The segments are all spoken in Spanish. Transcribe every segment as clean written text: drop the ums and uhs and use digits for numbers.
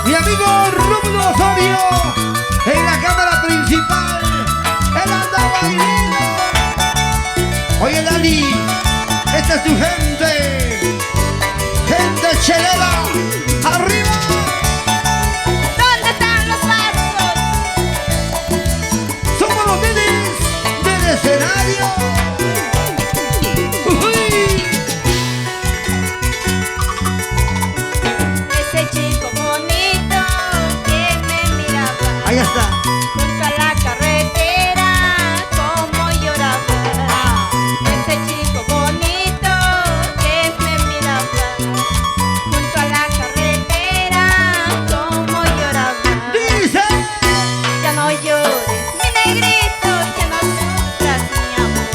Mi amigo Rubno Osorio en la cámara principal. Él anda bailando. Oye, Dali, esta es tu gente. Gente chelera. ¡Arriba! ¿Dónde están los vasos? Somos los nenes del escenario. Ese chico bonito que me miraba Ahí está. junto a la carretera, como lloraba. Ese chico bonito que me miraba junto a la carretera, como lloraba. Dice. Ya no llores, mi negrito, que no sufras, mi amor.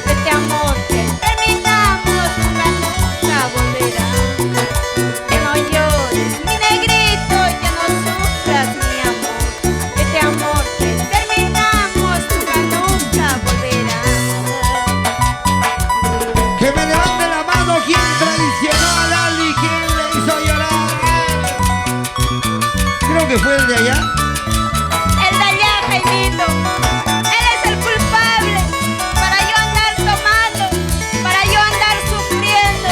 Este amor que terminamos nunca volverá. Ya no llores, mi negrito, ya no sufras, mi amor. Este amor que terminamos nunca volverá. Que me levante la mano quien traicionó a Lali, quien le hizo llorar. Creo que fue el de allá. El de allá, Jaimito, él es el culpable para yo andar tomando, para yo andar sufriendo.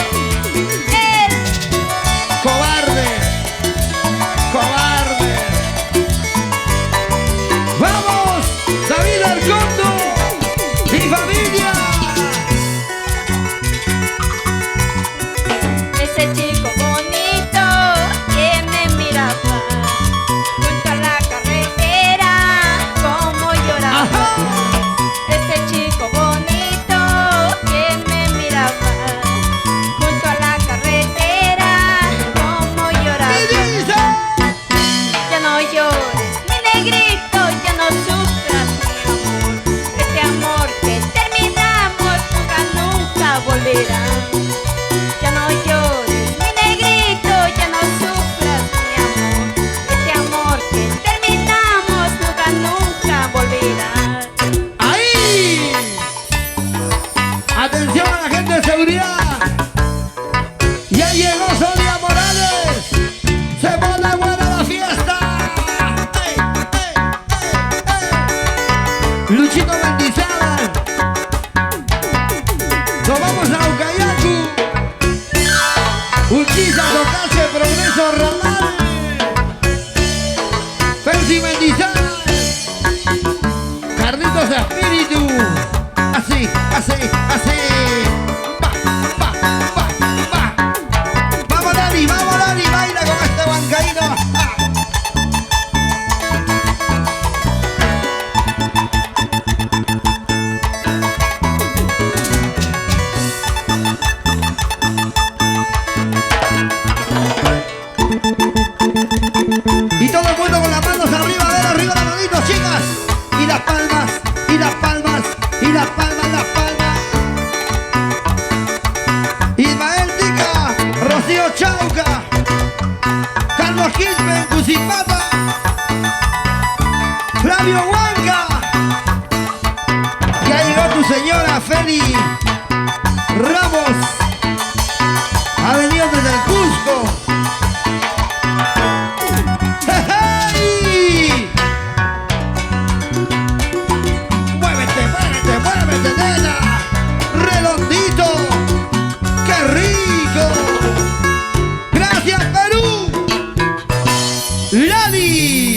Él. Cobarde. Cobarde. ¡Vamos! ¡David Arcondo! ¡Mi familia! Ese chico bonito que me miraba junto a la carretera, como lloraba. ¡Ajá! Ese chico bonito que me miraba junto a la carretera, como lloraba. ¡Y dice! Ya no llores, mi negrito, ya no sufras, mi amor. Este amor que terminamos nunca volverá. Ya no llores, mi negrito, ya no sufras, mi amor. Este amor que terminamos nunca volverá. ¡Ahí! ¡Atención a la gente de seguridad! ¡Ya llegó Sonia Morales! ¡Se pone buena la fiesta! ¡Ey, ey! Luchito Mendizábal. Nos vamos a Ucayacu. Urquiza, Tocache, Progreso, Ramal. Percy Mendizábal. Carlitos Espíritu. Así, así, así. Va, va, va, va. Vamos, Dani, baila con este bancaíno. Ah. Y todo el mundo con las manos arriba, a ver, arriba las manitos, chicas. Y las palmas, y las palmas, y las palmas, las palmas. Ismael Tica, Rocío Chauca, Carlos Quispe, Cusipapa, Flavio Huanca. Ya llegó tu señora Feli Ramos. Ha venido desde el Cusco. ¡Hey! ¡Muévete, muévete, muévete, nena! ¡Redondito! ¡Qué rico! ¡Gracias, Perú! ¡Lali!